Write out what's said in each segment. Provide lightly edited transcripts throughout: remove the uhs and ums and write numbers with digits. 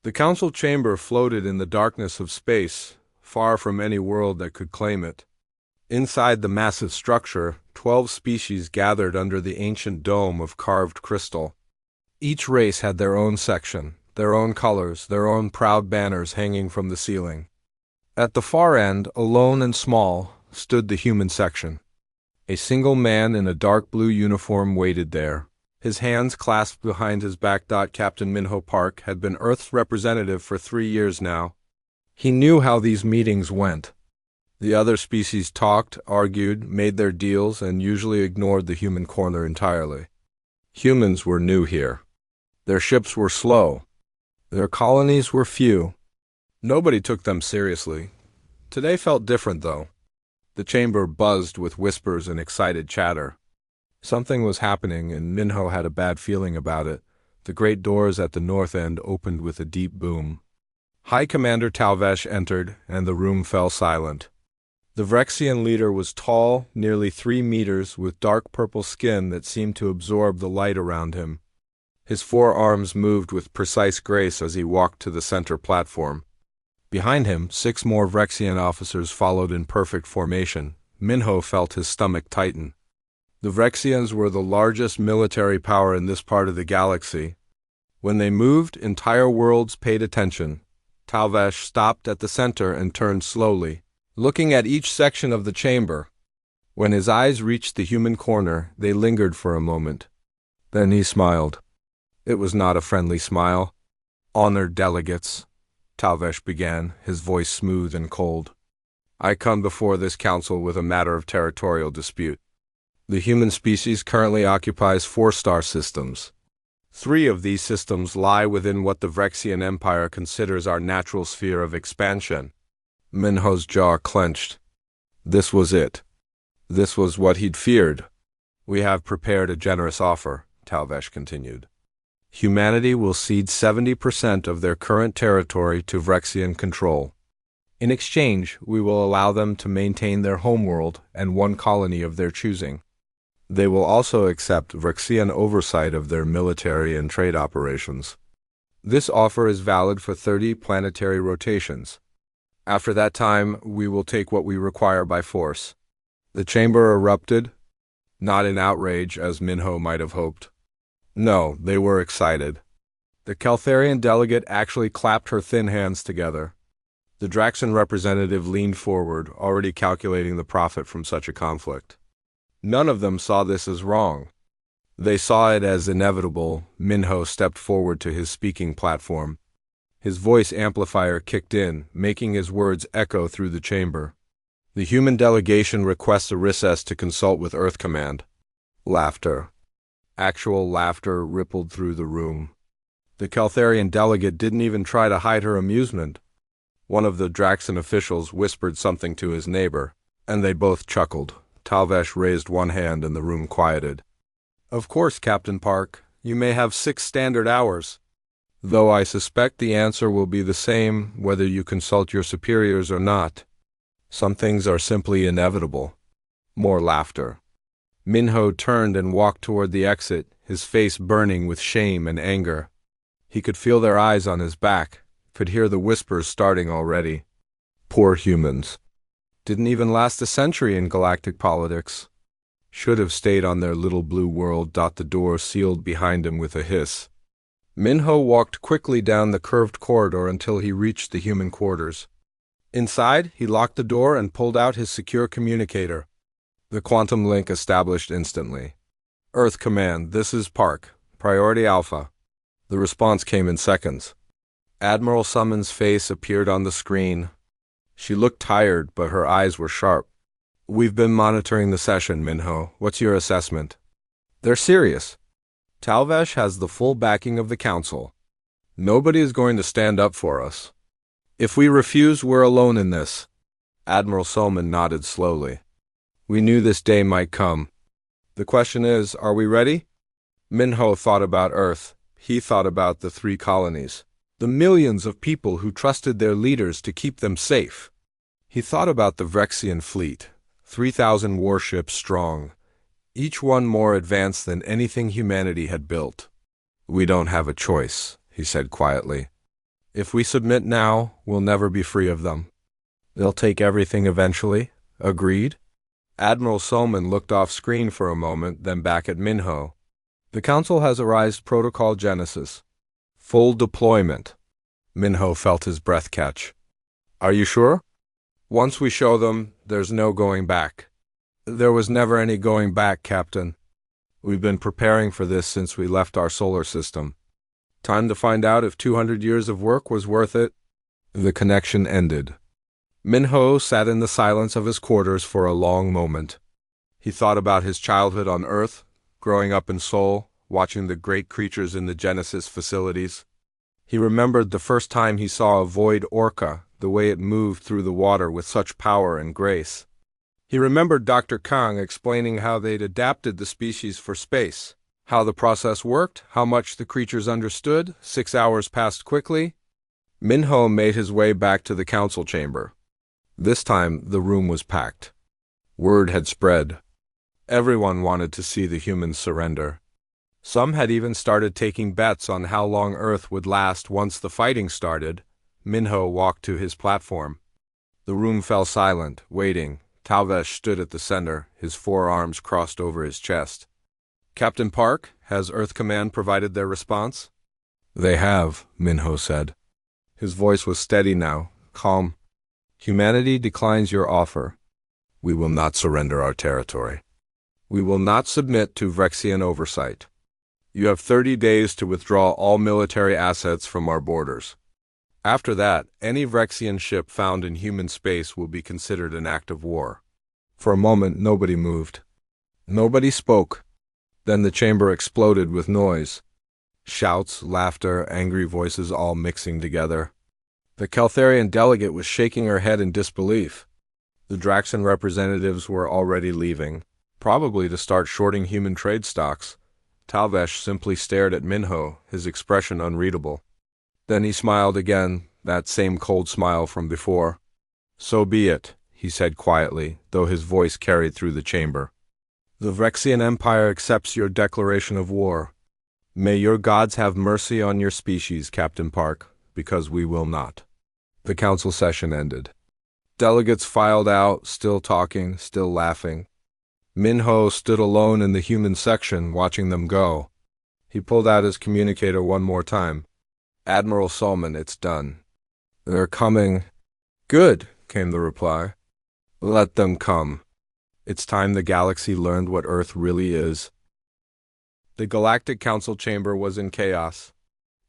The council chamber floated in the darkness of space, far from any world that could claim it. Inside the massive structure, 12 species gathered under the ancient dome of carved crystal. Each race had their own section, their own colors, their own proud banners hanging from the ceiling. At the far end, alone and small, stood the human section. A single man in a dark blue uniform waited there, his hands clasped behind his back. Captain Minho Park had been Earth's representative for 3 years now. He knew how these meetings went. The other species talked, argued, made their deals, and usually ignored the human corner entirely. Humans were new here. Their ships were slow. Their colonies were few. Nobody took them seriously. Today felt different, though. The chamber buzzed with whispers and excited chatter. Something was happening, and Minho had a bad feeling about it. The great doors at the north end opened with a deep boom. High Commander Talvesh entered, and the room fell silent. The Vrexian leader was tall, nearly 3 meters, with dark purple skin that seemed to absorb the light around him. His 4 arms moved with precise grace as he walked to the center platform. Behind him, 6 more Vrexian officers followed in perfect formation. Minho felt his stomach tighten. The Vrexians were the largest military power in this part of the galaxy. When they moved, entire worlds paid attention. Talvesh stopped at the center and turned slowly, looking at each section of the chamber. When his eyes reached the human corner, they lingered for a moment. Then he smiled. It was not a friendly smile. "Honored delegates," Talvesh began, his voice smooth and cold. "I come before this council with a matter of territorial dispute. The human species currently occupies 4 star systems. 3 of these systems lie within what the Vrexian Empire considers our natural sphere of expansion." Minho's jaw clenched. This was it. This was what he'd feared. "We have prepared a generous offer," Talvesh continued. "Humanity will cede 70% of their current territory to Vrexian control. In exchange, we will allow them to maintain their homeworld and 1 colony of their choosing. They will also accept Vrexian oversight of their military and trade operations. This offer is valid for 30 planetary rotations. After that time, we will take what we require by force." The chamber erupted, not in outrage as Minho might have hoped. No, they were excited. The Caltharian delegate actually clapped her thin hands together. The Draxan representative leaned forward, already calculating the profit from such a conflict. None of them saw this as wrong. They saw it as inevitable. Minho stepped forward to his speaking platform. His voice amplifier kicked in, making his words echo through the chamber. "The human delegation requests a recess to consult with Earth Command." Laughter. Actual laughter rippled through the room. The Caltharian delegate didn't even try to hide her amusement. One of the Draxan officials whispered something to his neighbor, and they both chuckled. Talvesh raised one hand and the room quieted. "Of course, Captain Park, you may have 6 standard hours. Though I suspect the answer will be the same whether you consult your superiors or not. Some things are simply inevitable." More laughter. Minho turned and walked toward the exit, his face burning with shame and anger. He could feel their eyes on his back, could hear the whispers starting already. Poor humans. Didn't even last a century in galactic politics. Should have stayed on their little blue world. The door sealed behind him with a hiss. Minho walked quickly down the curved corridor until he reached the human quarters. Inside, he locked the door and pulled out his secure communicator. The quantum link established instantly. "Earth Command, this is Park. Priority Alpha." The response came in seconds. Admiral Summon's face appeared on the screen. She looked tired, but her eyes were sharp. "We've been monitoring the session, Minho. What's your assessment?" "They're serious. Talvesh has the full backing of the Council. Nobody is going to stand up for us. If we refuse, we're alone in this." Admiral Solman nodded slowly. "We knew this day might come. The question is, are we ready?" Minho thought about Earth. He thought about the 3 colonies. The millions of people who trusted their leaders to keep them safe. He thought about the Vrexian fleet, 3,000 warships strong, each one more advanced than anything humanity had built. "We don't have a choice," he said quietly. If we submit now, we'll never be free of them. They'll take everything eventually. Agreed? Admiral Solman looked off screen for a moment, then back at Minho. The Council has arised Protocol Genesis. Full deployment. Minho felt his breath catch. Are you sure? Once we show them, there's no going back. There was never any going back, Captain. We've been preparing for this since we left our solar system. Time to find out if 200 years of work was worth it. The connection ended. Minho sat in the silence of his quarters for a long moment. He thought about his childhood on Earth, growing up in Seoul, watching the great creatures in the Genesis facilities. He remembered the first time he saw a void orca, the way it moved through the water with such power and grace. He remembered Dr. Kang explaining how they'd adapted the species for space, how the process worked, how much the creatures understood. 6 hours passed quickly. Minho made his way back to the council chamber. This time, the room was packed. Word had spread. Everyone wanted to see the humans surrender. Some had even started taking bets on how long Earth would last once the fighting started. Minho walked to his platform. The room fell silent, waiting. Talvesh stood at the center, his forearms crossed over his chest. Captain Park, has Earth Command provided their response? They have, Minho said. His voice was steady now, calm. Humanity declines your offer. We will not surrender our territory. We will not submit to Vrexian oversight. You have 30 days to withdraw all military assets from our borders. After that, any Vrexian ship found in human space will be considered an act of war. For a moment, nobody moved. Nobody spoke. Then the chamber exploded with noise. Shouts, laughter, angry voices all mixing together. The Caltharian delegate was shaking her head in disbelief. The Draxan representatives were already leaving, probably to start shorting human trade stocks. Talvesh simply stared at Minho, his expression unreadable. Then he smiled again, that same cold smile from before. So be it, he said quietly, though his voice carried through the chamber. The Vrexian Empire accepts your declaration of war. May your gods have mercy on your species, Captain Park, because we will not. The council session ended. Delegates filed out, still talking, still laughing. Minho stood alone in the human section, watching them go. He pulled out his communicator one more time. Admiral Solman, it's done. They're coming. Good, came the reply. Let them come. It's time the galaxy learned what Earth really is. The Galactic Council chamber was in chaos.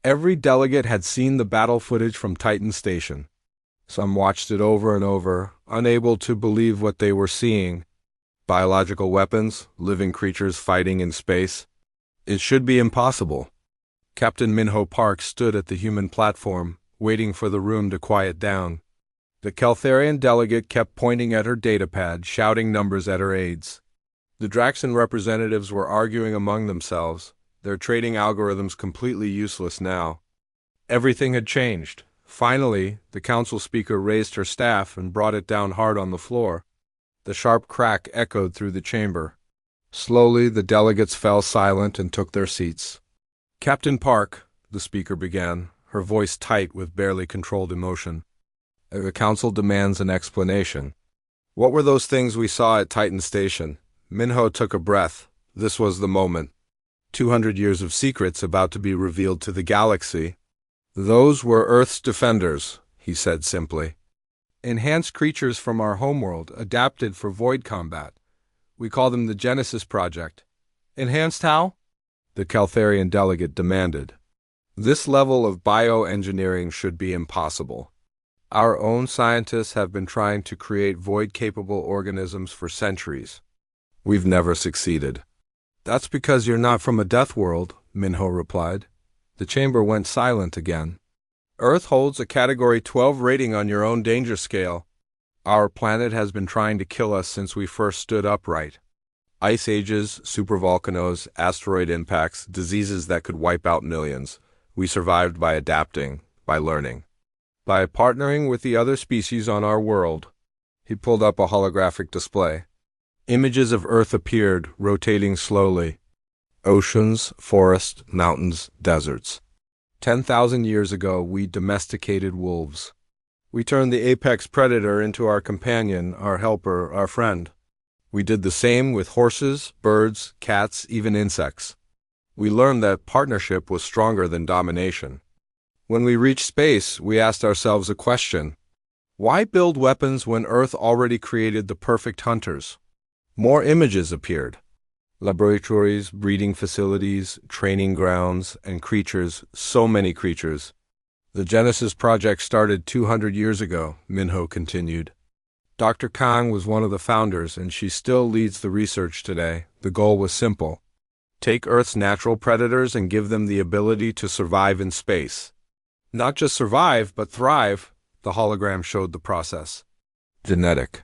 Every delegate had seen the battle footage from Titan Station. Some watched it over and over, unable to believe what they were seeing. Biological weapons, living creatures fighting in space. It should be impossible. Captain Minho Park stood at the human platform, waiting for the room to quiet down. The Caltharian delegate kept pointing at her datapad, shouting numbers at her aides. The Draxan representatives were arguing among themselves, their trading algorithms completely useless now. Everything had changed. Finally, the council speaker raised her staff and brought it down hard on the floor. The sharp crack echoed through the chamber. Slowly, the delegates fell silent and took their seats. Captain Park, the speaker began, her voice tight with barely controlled emotion. The council demands an explanation. What were those things we saw at Titan Station? Minho took a breath. This was the moment. 200 years of secrets about to be revealed to the galaxy. Those were Earth's defenders, he said simply. Enhanced creatures from our homeworld, adapted for void combat. We call them the Genesis Project. Enhanced how? The Caltharian delegate demanded. This level of bioengineering should be impossible. Our own scientists have been trying to create void-capable organisms for centuries. We've never succeeded. That's because you're not from a death world, Minho replied. The chamber went silent again. Earth holds a Category 12 rating on your own danger scale. Our planet has been trying to kill us since we first stood upright. Ice ages, supervolcanoes, asteroid impacts, diseases that could wipe out millions. We survived by adapting, by learning, by partnering with the other species on our world. He pulled up a holographic display. Images of Earth appeared, rotating slowly. Oceans, forests, mountains, deserts. 10,000 years ago, we domesticated wolves. We turned the apex predator into our companion, our helper, our friend. We did the same with horses, birds, cats, even insects. We learned that partnership was stronger than domination. When we reached space, we asked ourselves a question. Why build weapons when Earth already created the perfect hunters? More images appeared. Laboratories, breeding facilities, training grounds, and creatures, so many creatures. The Genesis project started 200 years ago, Minho continued. Dr. Kang was one of the founders, and she still leads the research today. The goal was simple. Take Earth's natural predators and give them the ability to survive in space. Not just survive, but thrive. The hologram showed the process. Genetic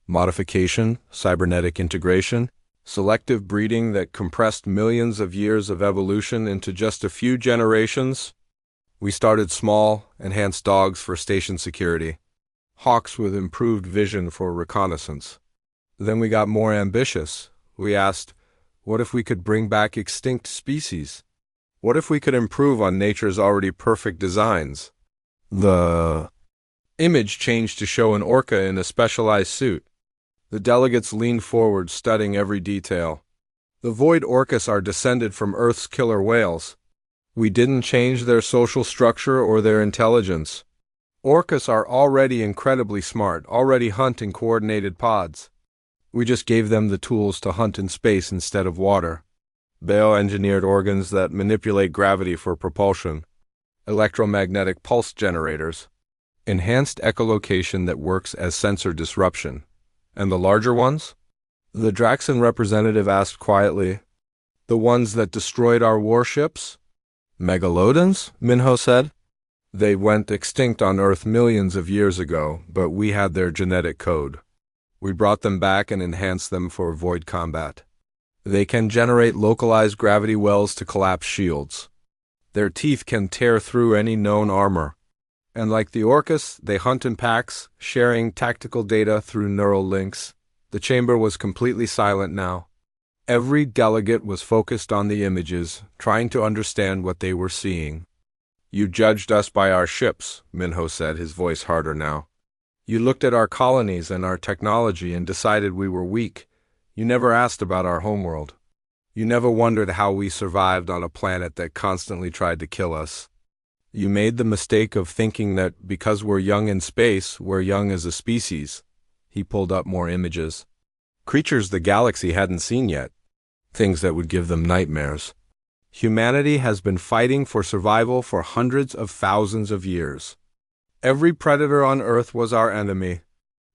modification, cybernetic integration, selective breeding that compressed millions of years of evolution into just a few generations. We started small, enhanced dogs for station security, hawks with improved vision for reconnaissance. Then we got more ambitious. We asked, what if we could bring back extinct species? What if we could improve on nature's already perfect designs? The image changed to show an orca in a specialized suit. The delegates leaned forward, studying every detail. The void orcas are descended from Earth's killer whales. We didn't change their social structure or their intelligence. Orcas are already incredibly smart, already hunt in coordinated pods. We just gave them the tools to hunt in space instead of water. Bioengineered organs that manipulate gravity for propulsion. Electromagnetic pulse generators. Enhanced echolocation that works as sensor disruption. And the larger ones? The Draxan representative asked quietly. The ones that destroyed our warships? Megalodons? Minho said. They went extinct on Earth millions of years ago, but we had their genetic code. We brought them back and enhanced them for void combat. They can generate localized gravity wells to collapse shields. Their teeth can tear through any known armor. And like the orcas, they hunt in packs, sharing tactical data through neural links. The chamber was completely silent now. Every delegate was focused on the images, trying to understand what they were seeing. You judged us by our ships, Minho said, his voice harder now. You looked at our colonies and our technology and decided we were weak. You never asked about our homeworld. You never wondered how we survived on a planet that constantly tried to kill us. You made the mistake of thinking that because we're young in space, we're young as a species. He pulled up more images. Creatures the galaxy hadn't seen yet. Things that would give them nightmares. Humanity has been fighting for survival for hundreds of thousands of years. Every predator on Earth was our enemy.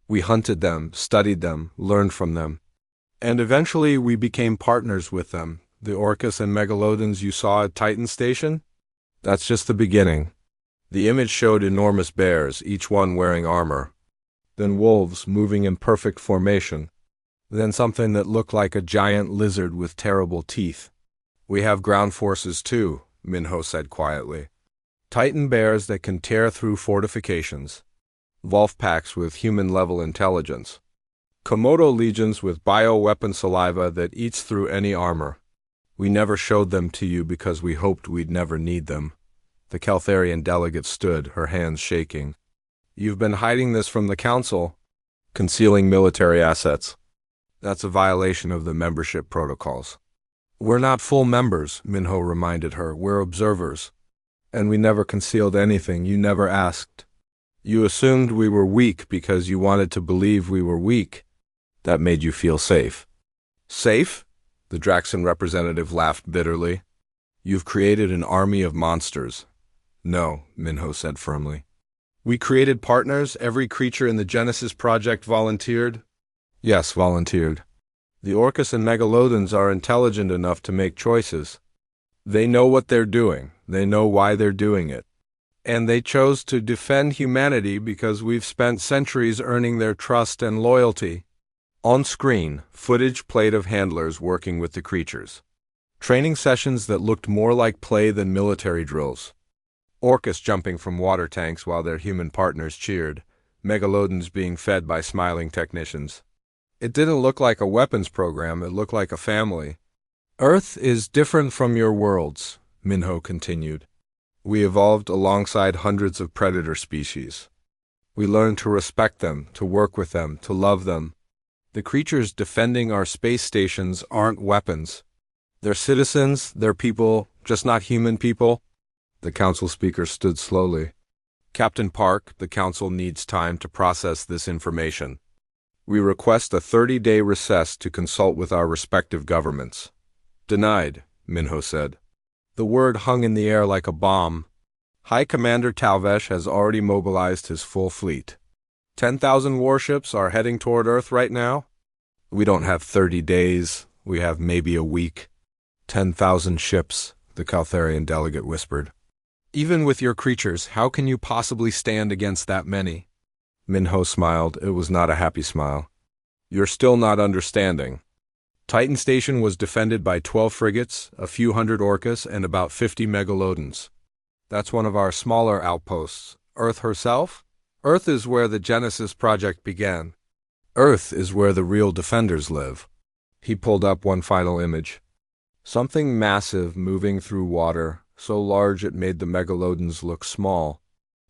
We hunted them, studied them, learned from them. And eventually we became partners with them. The orcas and megalodons you saw at Titan Station? That's just the beginning. The image showed enormous bears, each one wearing armor. Then wolves moving in perfect formation. Then something that looked like a giant lizard with terrible teeth. We have ground forces too, Minho said quietly. Titan bears that can tear through fortifications. Wolf packs with human-level intelligence. Komodo legions with bioweapon saliva that eats through any armor. We never showed them to you because we hoped we'd never need them. The Keltharian delegate stood, her hands shaking. You've been hiding this from the Council, concealing military assets. That's a violation of the membership protocols. We're not full members, Minho reminded her. We're observers. And we never concealed anything. You never asked. You assumed we were weak because you wanted to believe we were weak. That made you feel safe. Safe? The Draxan representative laughed bitterly. You've created an army of monsters. No, Minho said firmly. We created partners. Every creature in the Genesis project volunteered. Yes, volunteered. The orcas and megalodons are intelligent enough to make choices. They know what they're doing. They know why they're doing it. And they chose to defend humanity because we've spent centuries earning their trust and loyalty. On screen, footage played of handlers working with the creatures. Training sessions that looked more like play than military drills. Orcas jumping from water tanks while their human partners cheered. Megalodons being fed by smiling technicians. It didn't look like a weapons program, it looked like a family. Earth is different from your worlds, Minho continued. We evolved alongside hundreds of predator species. We learned to respect them, to work with them, to love them. The creatures defending our space stations aren't weapons. They're citizens, they're people, just not human people. The council speaker stood slowly. Captain Park, the council needs time to process this information. We request a 30-day recess to consult with our respective governments. Denied, Minho said. The word hung in the air like a bomb. High Commander Talvesh has already mobilized his full fleet. 10,000 warships are heading toward Earth right now. We don't have 30 days. We have maybe a week. 10,000 ships, the Caltharian delegate whispered. Even with your creatures, how can you possibly stand against that many? Minho smiled. It was not a happy smile. You're still not understanding. Titan Station was defended by 12 frigates, a few hundred Orcas, and about 50 megalodons. That's one of our smaller outposts. Earth herself? Earth is where the Genesis project began. Earth is where the real defenders live. He pulled up one final image. Something massive moving through water, so large it made the megalodons look small.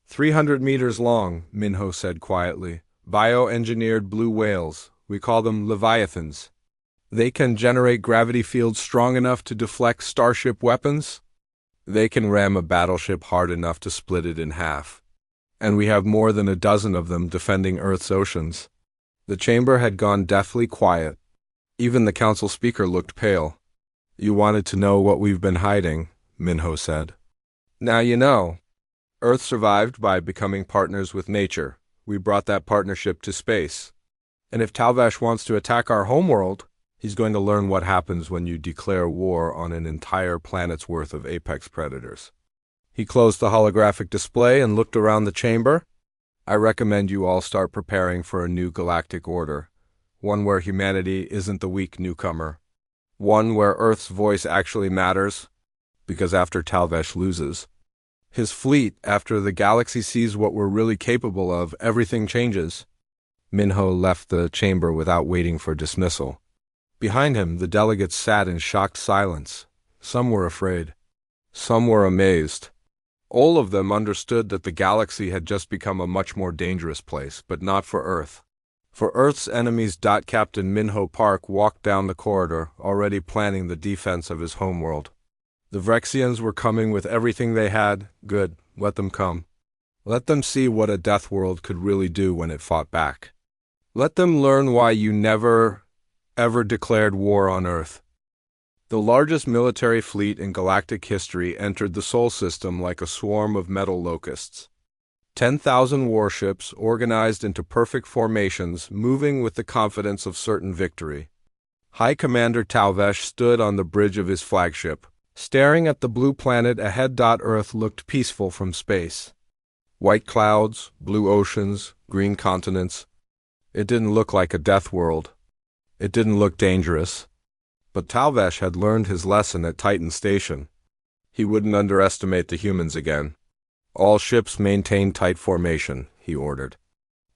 300 meters long, Minho said quietly. Bioengineered blue whales. We call them leviathans. They can generate gravity fields strong enough to deflect starship weapons. They can ram a battleship hard enough to split it in half. And we have more than a dozen of them defending Earth's oceans. The chamber had gone deathly quiet. Even the council speaker looked pale. You wanted to know what we've been hiding, Minho said. Now you know. Earth survived by becoming partners with nature. We brought that partnership to space. And if Talvesh wants to attack our homeworld, he's going to learn what happens when you declare war on an entire planet's worth of apex predators. He closed the holographic display and looked around the chamber. I recommend you all start preparing for a new galactic order, one where humanity isn't the weak newcomer, one where Earth's voice actually matters, because after Talvesh loses, his fleet, after the galaxy sees what we're really capable of, everything changes. Minho left the chamber without waiting for dismissal. Behind him, the delegates sat in shocked silence. Some were afraid. Some were amazed. All of them understood that the galaxy had just become a much more dangerous place, but not for Earth. For Earth's enemies. Captain Minho Park walked down the corridor, already planning the defense of his homeworld. The Vrexians were coming with everything they had. Good, let them come. Let them see what a death world could really do when it fought back. Let them learn why you never, ever declared war on Earth. The largest military fleet in galactic history entered the Sol system like a swarm of metal locusts. 10,000 warships organized into perfect formations, moving with the confidence of certain victory. High Commander Talvesh stood on the bridge of his flagship, staring at the blue planet ahead. Earth looked peaceful from space. White clouds, blue oceans, green continents. It didn't look like a death world. It didn't look dangerous. But Talvesh had learned his lesson at Titan Station. He wouldn't underestimate the humans again. All ships maintain tight formation, he ordered.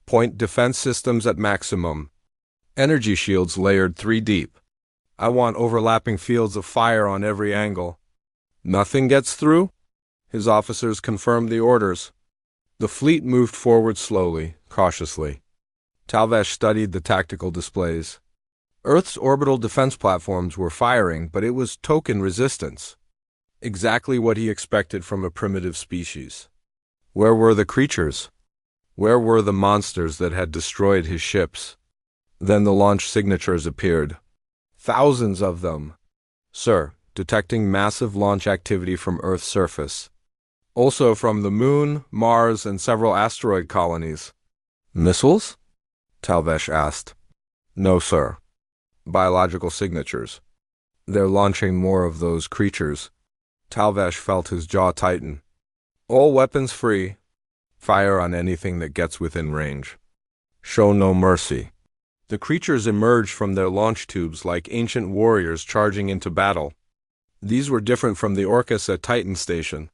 Point defense systems at maximum. Energy shields layered 3 deep. I want overlapping fields of fire on every angle. Nothing gets through? His officers confirmed the orders. The fleet moved forward slowly, cautiously. Talvesh studied the tactical displays. Earth's orbital defense platforms were firing, but it was token resistance. Exactly what he expected from a primitive species. Where were the creatures? Where were the monsters that had destroyed his ships? Then the launch signatures appeared. Thousands of them. Sir, detecting massive launch activity from Earth's surface. Also from the Moon, Mars, and several asteroid colonies. Missiles? Talvesh asked. No, sir. Biological signatures. They're launching more of those creatures. Talvesh felt his jaw tighten. All weapons free. Fire on anything that gets within range. Show no mercy. The creatures emerged from their launch tubes like ancient warriors charging into battle. These were different from the Orcas at Titan Station.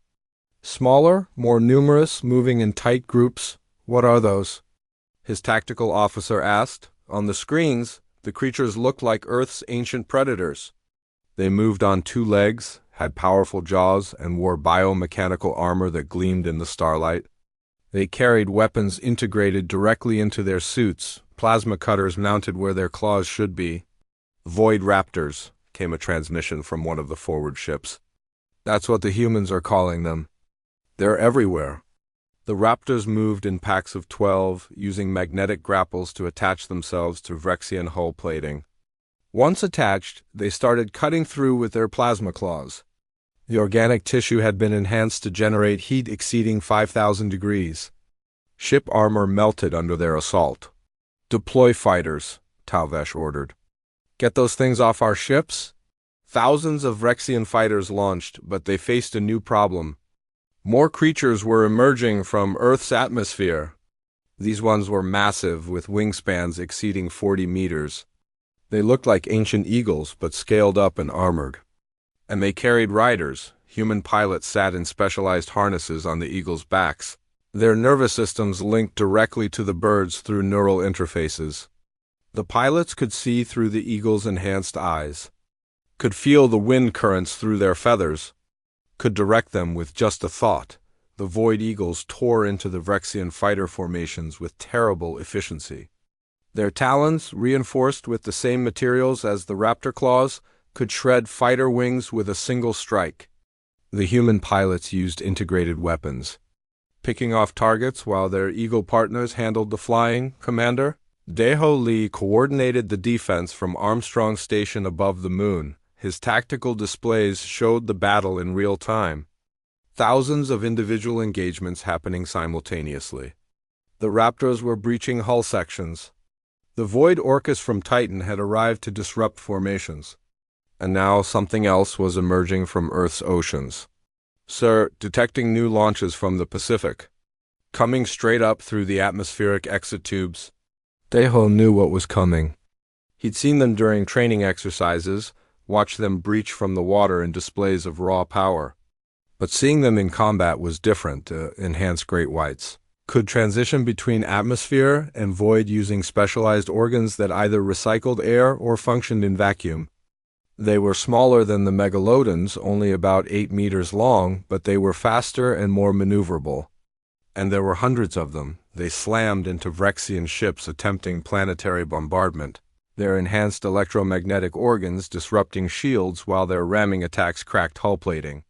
Smaller, more numerous, moving in tight groups. What are those? His tactical officer asked. On the screens, the creatures looked like Earth's ancient predators. They moved on 2 legs, had powerful jaws, and wore biomechanical armor that gleamed in the starlight. They carried weapons integrated directly into their suits, plasma cutters mounted where their claws should be. "Void Raptors," came a transmission from one of the forward ships. "That's what the humans are calling them. They're everywhere." The Raptors moved in packs of 12, using magnetic grapples to attach themselves to Vrexian hull plating. Once attached, they started cutting through with their plasma claws. The organic tissue had been enhanced to generate heat exceeding 5,000 degrees. Ship armor melted under their assault. "Deploy fighters," Talvesh ordered. "Get those things off our ships?" Thousands of Vrexian fighters launched, but they faced a new problem. More creatures were emerging from Earth's atmosphere. These ones were massive, with wingspans exceeding 40 meters. They looked like ancient eagles, but scaled up and armored. And they carried riders. Human pilots sat in specialized harnesses on the eagles' backs. Their nervous systems linked directly to the birds through neural interfaces. The pilots could see through the eagles' enhanced eyes, could feel the wind currents through their feathers, could direct them with just a thought. The Void Eagles tore into the Vrexian fighter formations with terrible efficiency. Their talons, reinforced with the same materials as the raptor claws, could shred fighter wings with a single strike. The human pilots used integrated weapons, picking off targets while their eagle partners handled the flying. Commander Deho Lee coordinated the defense from Armstrong Station above the moon. His tactical displays showed the battle in real time. Thousands of individual engagements happening simultaneously. The Raptors were breaching hull sections. The Void Orcas from Titan had arrived to disrupt formations. And now something else was emerging from Earth's oceans. "Sir, detecting new launches from the Pacific. Coming straight up through the atmospheric exit tubes." Deho knew what was coming. He'd seen them during training exercises, watched them breach from the water in displays of raw power. But seeing them in combat was different. Enhanced great whites could transition between atmosphere and void using specialized organs that either recycled air or functioned in vacuum. They were smaller than the megalodons, only about 8 meters long, but they were faster and more maneuverable. And there were hundreds of them. They slammed into Vrexian ships attempting planetary bombardment, their enhanced electromagnetic organs disrupting shields while their ramming attacks cracked hull plating.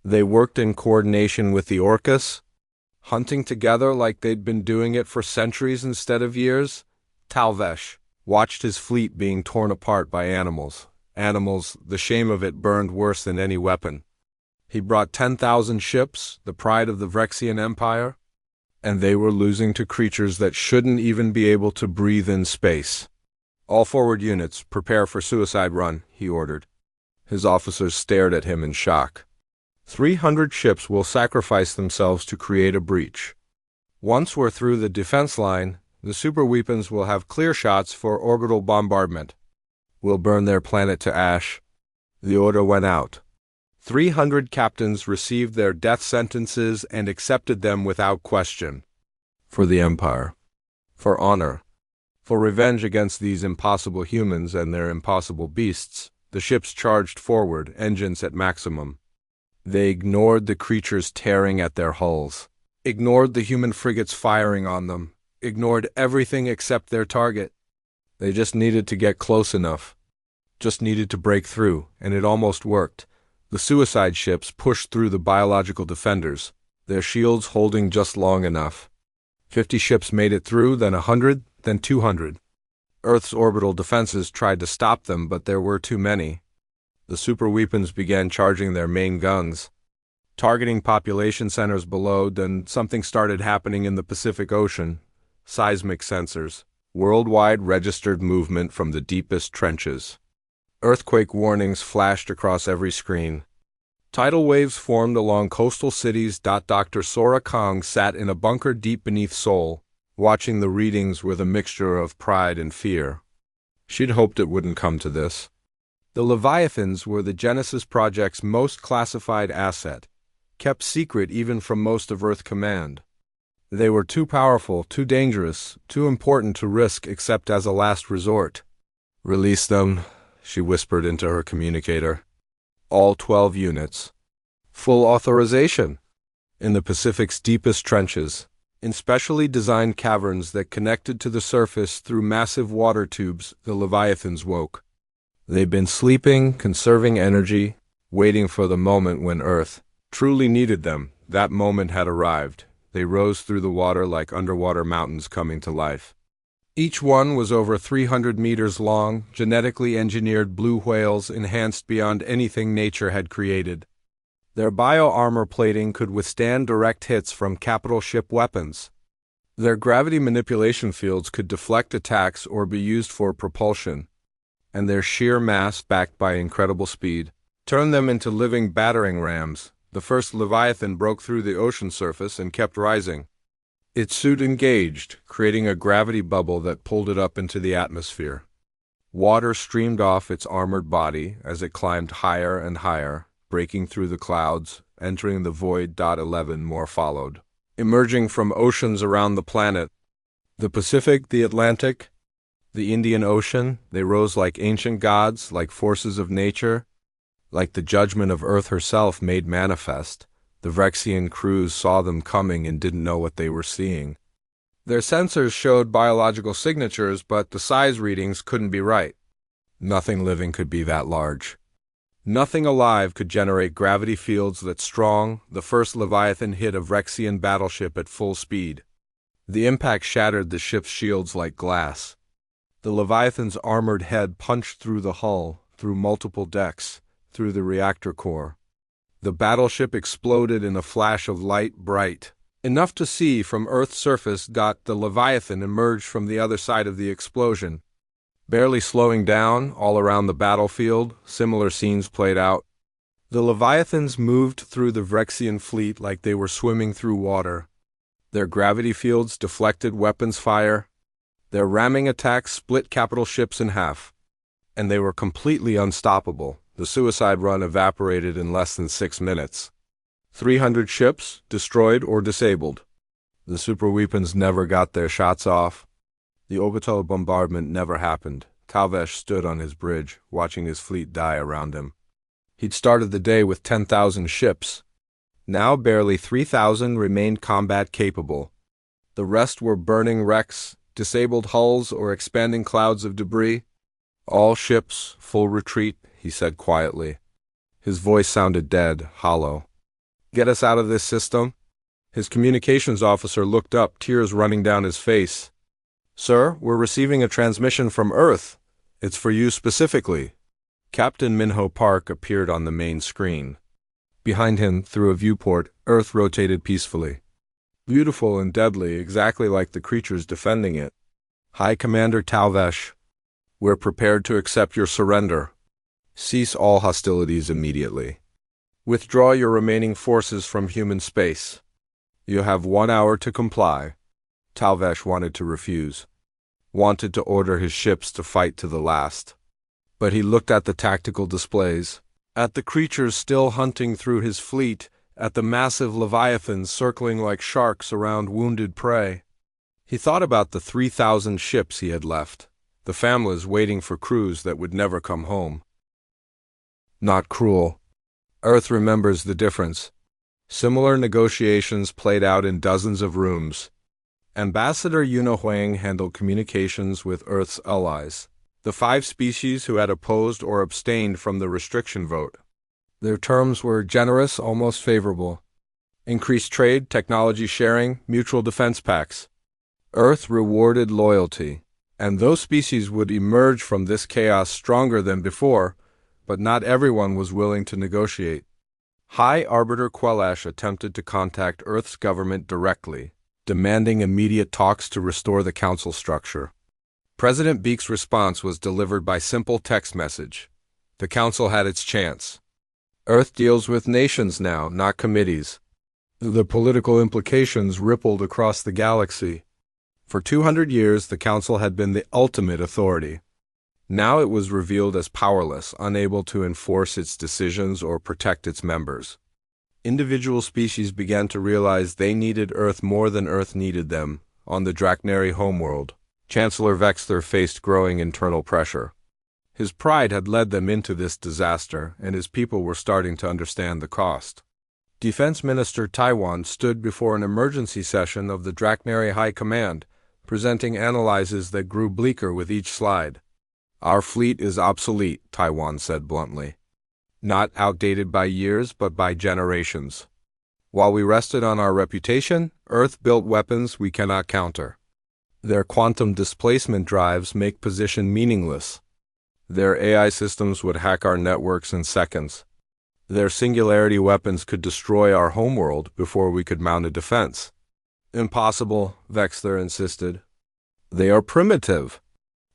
They worked in coordination with the Orcas, hunting together like they'd been doing it for centuries instead of years. Talvesh watched his fleet being torn apart by animals. Animals, the shame of it burned worse than any weapon. He brought 10,000 ships, the pride of the Vrexian Empire, and they were losing to creatures that shouldn't even be able to breathe in space. "All forward units, prepare for suicide run," he ordered. His officers stared at him in shock. 300 ships will sacrifice themselves to create a breach. Once we're through the defense line, the superweapons will have clear shots for orbital bombardment. We'll burn their planet to ash. The order went out. 300 captains received their death sentences and accepted them without question. For the Empire. For honor. For revenge against these impossible humans and their impossible beasts, the ships charged forward, engines at maximum. They ignored the creatures tearing at their hulls, ignored the human frigates firing on them, ignored everything except their target. They just needed to get close enough, just needed to break through, and it almost worked. The suicide ships pushed through the biological defenders, their shields holding just long enough. 50 ships made it through, then 100, then 200. Earth's orbital defenses tried to stop them, but there were too many. The superweapons began charging their main guns, targeting population centers below. Then something started happening in the Pacific Ocean. Seismic sensors, worldwide registered movement from the deepest trenches. Earthquake warnings flashed across every screen. Tidal waves formed along coastal cities. Dr. Sora Kong sat in a bunker deep beneath Seoul, watching the readings with a mixture of pride and fear. She'd hoped it wouldn't come to this. The Leviathans were the Genesis Project's most classified asset, kept secret even from most of Earth Command. They were too powerful, too dangerous, too important to risk except as a last resort. "Release them," she whispered into her communicator. All 12 units. Full authorization. In the Pacific's deepest trenches, in specially designed caverns that connected to the surface through massive water tubes, the Leviathans woke. They'd been sleeping, conserving energy, waiting for the moment when Earth truly needed them. That moment had arrived. They rose through the water like underwater mountains coming to life. Each one was over 300 meters long, genetically engineered blue whales enhanced beyond anything nature had created. Their bio-armor plating could withstand direct hits from capital ship weapons. Their gravity manipulation fields could deflect attacks or be used for propulsion. And their sheer mass, backed by incredible speed, turned them into living battering rams. The first Leviathan broke through the ocean surface and kept rising. Its suit engaged, creating a gravity bubble that pulled it up into the atmosphere. Water streamed off its armored body as it climbed higher and higher, breaking through the clouds, entering the void. 11 more followed, emerging from oceans around the planet. The Pacific, the Atlantic, the Indian Ocean, they rose like ancient gods, like forces of nature, like the judgment of Earth herself made manifest. The Vrexian crews saw them coming and didn't know what they were seeing. Their sensors showed biological signatures, but the size readings couldn't be right. Nothing living could be that large. Nothing alive could generate gravity fields that strong. The first Leviathan hit a Vrexian battleship at full speed. The impact shattered the ship's shields like glass. The Leviathan's armored head punched through the hull, through multiple decks, through the reactor core. The battleship exploded in a flash of light, bright enough to see from Earth's surface. The Leviathan emerged from the other side of the explosion. Barely slowing down, all around the battlefield, similar scenes played out. The Leviathans moved through the Vrexian fleet like they were swimming through water. Their gravity fields deflected weapons fire. Their ramming attacks split capital ships in half. And they were completely unstoppable. The suicide run evaporated in less than 6 minutes. 300 ships, destroyed or disabled. The superweapons never got their shots off. The orbital bombardment never happened. Talvesh stood on his bridge, watching his fleet die around him. He'd started the day with 10,000 ships. Now barely 3,000 remained combat-capable. The rest were burning wrecks, disabled hulls, or expanding clouds of debris. All ships, full retreat, he said quietly. His voice sounded dead, hollow. Get us out of this system? His communications officer looked up, tears running down his face. Sir, we're receiving a transmission from Earth. It's for you specifically. Captain Minho Park appeared on the main screen. Behind him, through a viewport, Earth rotated peacefully. Beautiful and deadly, exactly like the creatures defending it. High Commander Talvesh, we're prepared to accept your surrender. Cease all hostilities immediately. Withdraw your remaining forces from human space. You have 1 hour to comply. Talvesh wanted to refuse. Wanted to order his ships to fight to the last. But he looked at the tactical displays, at the creatures still hunting through his fleet, at the massive Leviathans circling like sharks around wounded prey. He thought about the 3,000 ships he had left, the families waiting for crews that would never come home. Not cruel. Earth remembers the difference. Similar negotiations played out in dozens of rooms. Ambassador Yunohuang handled communications with Earth's allies, the 5 species who had opposed or abstained from the restriction vote. Their terms were generous, almost favorable. Increased trade, technology sharing, mutual defense pacts. Earth rewarded loyalty, and those species would emerge from this chaos stronger than before, but not everyone was willing to negotiate. High Arbiter Quellash attempted to contact Earth's government directly, demanding immediate talks to restore the council structure. President Beek's response was delivered by simple text message. The council had its chance. Earth deals with nations now, not committees. The political implications rippled across the galaxy. For 200 years, the council had been the ultimate authority. Now it was revealed as powerless, unable to enforce its decisions or protect its members. Individual species began to realize they needed Earth more than Earth needed them. On the Draknari homeworld, Chancellor Vexler faced growing internal pressure. His pride had led them into this disaster, and his people were starting to understand the cost. Defense Minister Taiwan stood before an emergency session of the Drachnary High Command, presenting analyses that grew bleaker with each slide. "Our fleet is obsolete," Taiwan said bluntly. "Not outdated by years, but by generations. While we rested on our reputation, Earth built weapons we cannot counter. Their quantum displacement drives make position meaningless. Their AI systems would hack our networks in seconds. Their singularity weapons could destroy our homeworld before we could mount a defense." "Impossible," Vexler insisted. "They are primitive.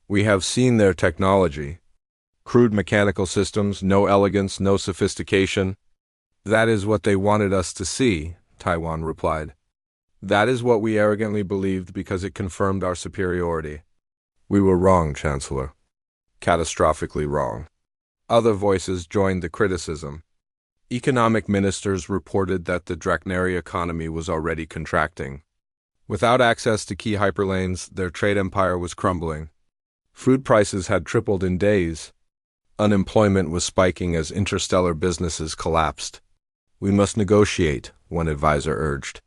We have seen their technology. Crude mechanical systems, no elegance, no sophistication." "That is what they wanted us to see," Taiwan replied. "That is what we arrogantly believed because it confirmed our superiority." "We were wrong, Chancellor. Catastrophically wrong." Other voices joined the criticism. Economic ministers reported that the Drachnary economy was already contracting. Without access to key hyperlanes, their trade empire was crumbling. Food prices had tripled in days. Unemployment was spiking as interstellar businesses collapsed. "We must negotiate," one advisor urged.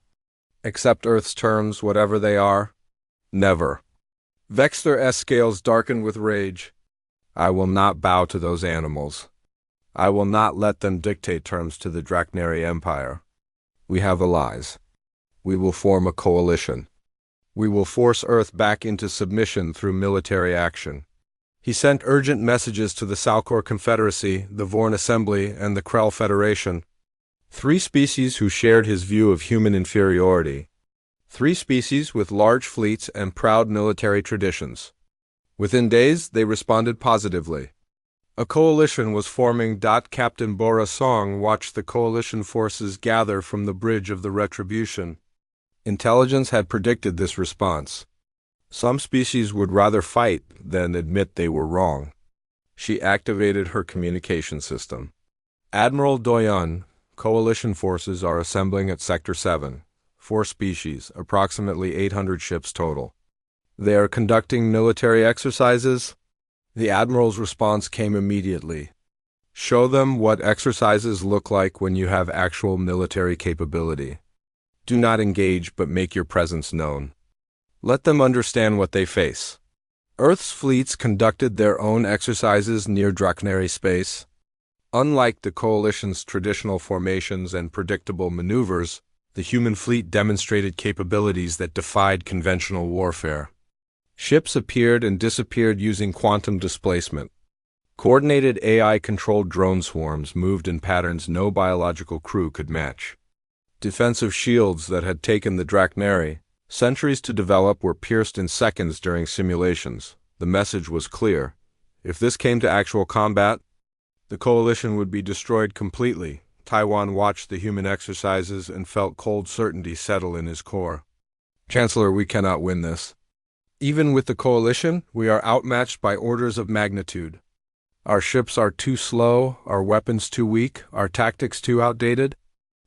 "Accept Earth's terms, whatever they are?" "Never." Vexler's scales darkened with rage. "I will not bow to those animals. I will not let them dictate terms to the Drachnary Empire. We have allies. We will form a coalition. We will force Earth back into submission through military action." He sent urgent messages to the Salcor Confederacy, the Vorn Assembly, and the Krell Federation. 3 species who shared his view of human inferiority. 3 species with large fleets and proud military traditions. Within days, they responded positively. A coalition was forming. Captain Bora Song watched the coalition forces gather from the bridge of the Retribution. Intelligence had predicted this response. Some species would rather fight than admit they were wrong. She activated her communication system. "Admiral Doyon, coalition forces are assembling at Sector 7. 4 species, approximately 800 ships total. They are conducting military exercises." The Admiral's response came immediately. "Show them what exercises look like when you have actual military capability. Do not engage, but make your presence known. Let them understand what they face." Earth's fleets conducted their own exercises near Drachnary space. Unlike the coalition's traditional formations and predictable maneuvers, the human fleet demonstrated capabilities that defied conventional warfare. Ships appeared and disappeared using quantum displacement. Coordinated AI-controlled drone swarms moved in patterns no biological crew could match. Defensive shields that had taken the Drachnary centuries to develop were pierced in seconds during simulations. The message was clear. If this came to actual combat, the coalition would be destroyed completely. Taiwan watched the human exercises and felt cold certainty settle in his core. "Chancellor, we cannot win this. Even with the coalition, we are outmatched by orders of magnitude. Our ships are too slow, our weapons too weak, our tactics too outdated."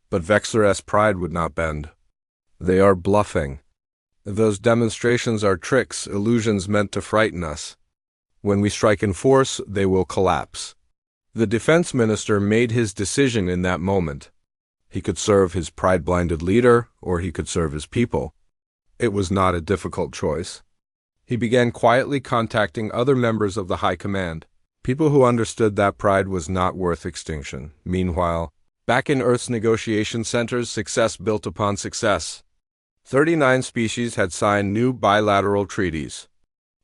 But Vexler's pride would not bend. "They are bluffing. Those demonstrations are tricks, illusions meant to frighten us. When we strike in force, they will collapse." The defense minister made his decision in that moment. He could serve his pride-blinded leader, or he could serve his people. It was not a difficult choice. He began quietly contacting other members of the High Command, people who understood that pride was not worth extinction. Meanwhile, back in Earth's negotiation centers, success built upon success. 39 species had signed new bilateral treaties.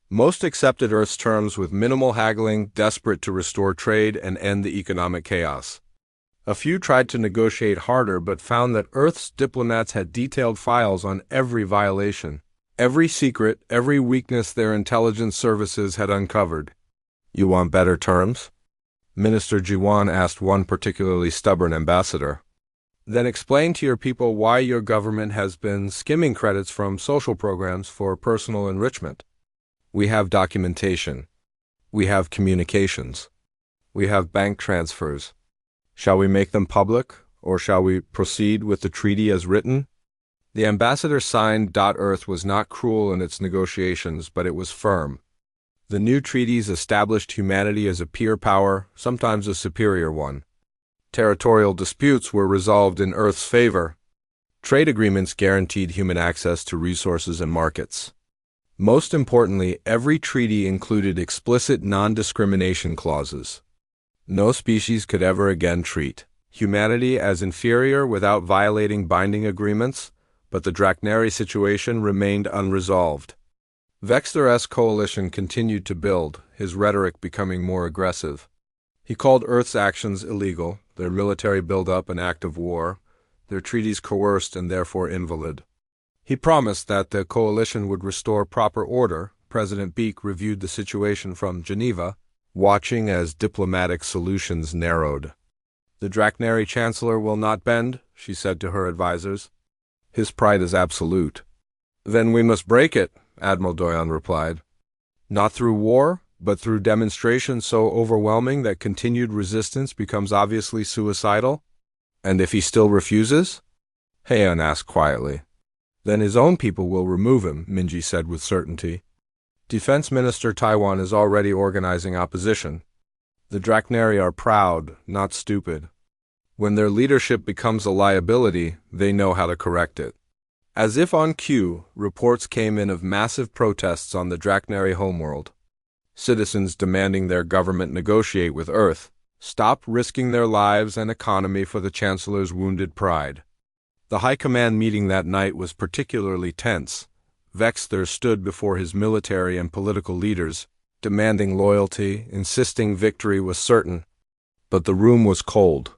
Most accepted Earth's terms with minimal haggling, desperate to restore trade and end the economic chaos. A few tried to negotiate harder but found that Earth's diplomats had detailed files on every violation, every secret, every weakness their intelligence services had uncovered. "You want better terms?" Minister Jiwan asked one particularly stubborn ambassador. "Then explain to your people why your government has been skimming credits from social programs for personal enrichment. We have documentation. We have communications. We have bank transfers. Shall we make them public, or shall we proceed with the treaty as written?" The ambassador signed. Earth was not cruel in its negotiations, but it was firm. The new treaties established humanity as a peer power, sometimes a superior one. Territorial disputes were resolved in Earth's favor. Trade agreements guaranteed human access to resources and markets. Most importantly, every treaty included explicit non-discrimination clauses. No species could ever again treat humanity as inferior without violating binding agreements, but the Draknari situation remained unresolved. Vexter's coalition continued to build, his rhetoric becoming more aggressive. He called Earth's actions illegal, their military buildup an act of war, their treaties coerced and therefore invalid. He promised that the coalition would restore proper order. President Beek reviewed the situation from Geneva, watching as diplomatic solutions narrowed. "The Draknari Chancellor will not bend," she said to her advisors. "His pride is absolute." "Then we must break it," Admiral Doyon replied. "Not through war, but through demonstration so overwhelming that continued resistance becomes obviously suicidal." "And if he still refuses?" Heian asked quietly. "Then his own people will remove him," Minji said with certainty. Defense Minister Taiwan is already organizing opposition. The Draknari are proud, not stupid. When their leadership becomes a liability, they know how to correct it. As if on cue, reports came in of massive protests on the Draknari homeworld. Citizens demanding their government negotiate with Earth, stop risking their lives and economy for the Chancellor's wounded pride. The High Command meeting that night was particularly tense. Vexter stood before his military and political leaders, demanding loyalty, insisting victory was certain. But the room was cold.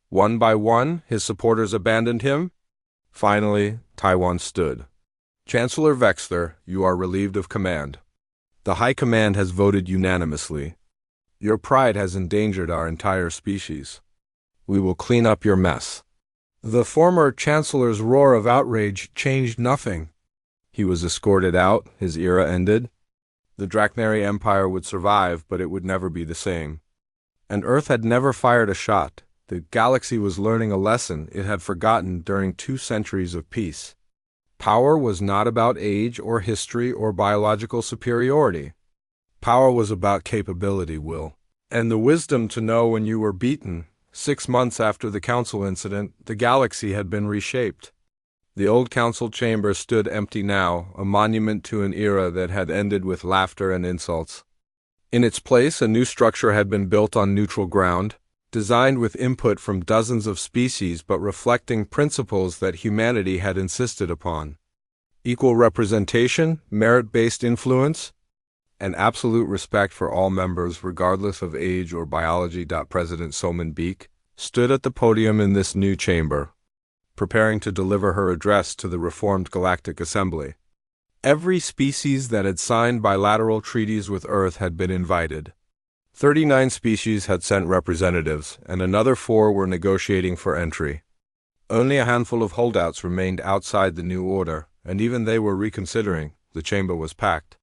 One by one, his supporters abandoned him. Finally, Taiwan stood. "Chancellor Vexter, you are relieved of command. The High Command has voted unanimously. Your pride has endangered our entire species. We will clean up your mess." The former Chancellor's roar of outrage changed nothing. He was escorted out, his era ended. The Draknari Empire would survive, but it would never be the same. And Earth had never fired a shot. The galaxy was learning a lesson it had forgotten during 2 centuries of peace. Power was not about age or history or biological superiority. Power was about capability, Will. And the wisdom to know when you were beaten. 6 months after the Council incident, the galaxy had been reshaped. The old Council chamber stood empty now, a monument to an era that had ended with laughter and insults. In its place, a new structure had been built on neutral ground, designed with input from dozens of species but reflecting principles that humanity had insisted upon. Equal representation, merit-based influence, and absolute respect for all members regardless of age or biology. President Soman Beek stood at the podium in this new chamber, preparing to deliver her address to the reformed Galactic Assembly. Every species that had signed bilateral treaties with Earth had been invited. 39 species had sent representatives, and another 4 were negotiating for entry. Only a handful of holdouts remained outside the new order, and even they were reconsidering. The chamber was packed.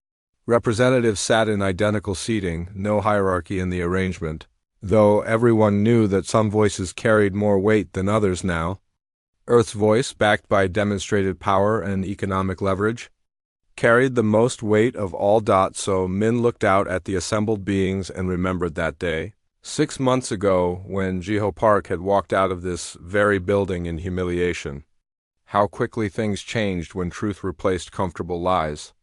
Representatives sat in identical seating, no hierarchy in the arrangement, though everyone knew that some voices carried more weight than others now. Earth's voice, backed by demonstrated power and economic leverage, carried the most weight of all. So Min looked out at the assembled beings and remembered that day, 6 months ago, when Jiho Park had walked out of this very building in humiliation. How quickly things changed when truth replaced comfortable lies.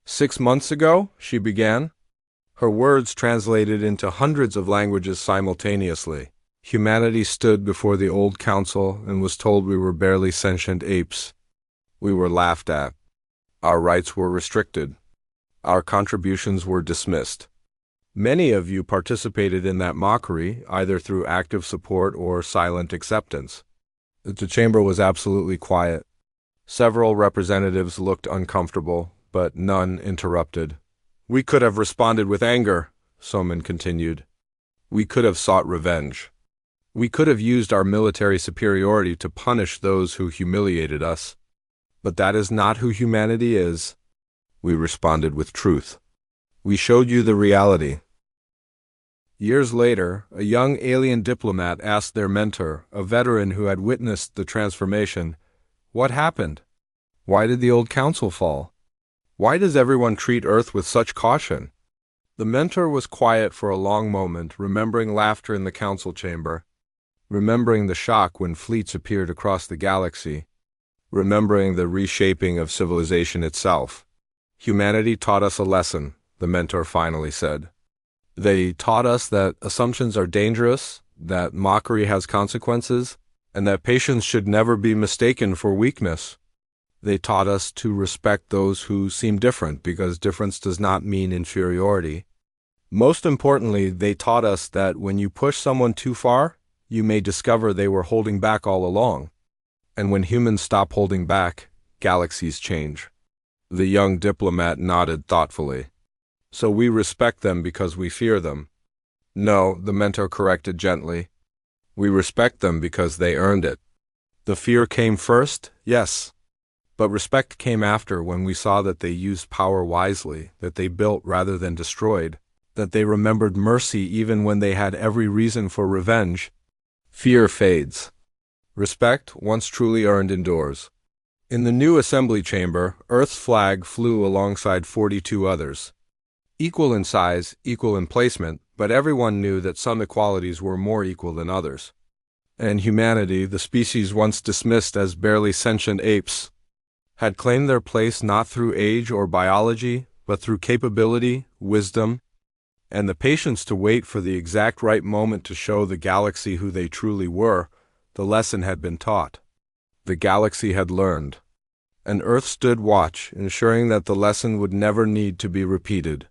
6 months ago, she began. Her words translated into hundreds of languages simultaneously. Humanity stood before the old council and was told we were barely sentient apes. We were laughed at. Our rights were restricted. Our contributions were dismissed. Many of you participated in that mockery, either through active support or silent acceptance. The chamber was absolutely quiet. Several representatives looked uncomfortable, but none interrupted. "We could have responded with anger," Soman continued. "We could have sought revenge. We could have used our military superiority to punish those who humiliated us. But that is not who humanity is." We responded with truth. "We showed you the reality." Years later, a young alien diplomat asked their mentor, a veteran who had witnessed the transformation, "What happened? Why did the old council fall? Why does everyone treat Earth with such caution?" The mentor was quiet for a long moment, remembering laughter in the council chamber, remembering the shock when fleets appeared across the galaxy, remembering the reshaping of civilization itself. Humanity taught us a lesson, the mentor finally said. They taught us that assumptions are dangerous, that mockery has consequences, and that patience should never be mistaken for weakness. They taught us to respect those who seem different because difference does not mean inferiority. Most importantly, they taught us that when you push someone too far, you may discover they were holding back all along. And when humans stop holding back, galaxies change. The young diplomat nodded thoughtfully. So we respect them because we fear them. No, the mentor corrected gently. We respect them because they earned it. The fear came first, yes. But respect came after when we saw that they used power wisely, that they built rather than destroyed, that they remembered mercy even when they had every reason for revenge. Fear fades. Respect, once truly earned, endures. In the new assembly chamber, Earth's flag flew alongside 42 others. Equal in size, equal in placement, but everyone knew that some equalities were more equal than others. And humanity, the species once dismissed as barely sentient apes, had claimed their place not through age or biology, but through capability, wisdom, and the patience to wait for the exact right moment to show the galaxy who they truly were. The lesson had been taught. The galaxy had learned. And Earth stood watch, ensuring that the lesson would never need to be repeated.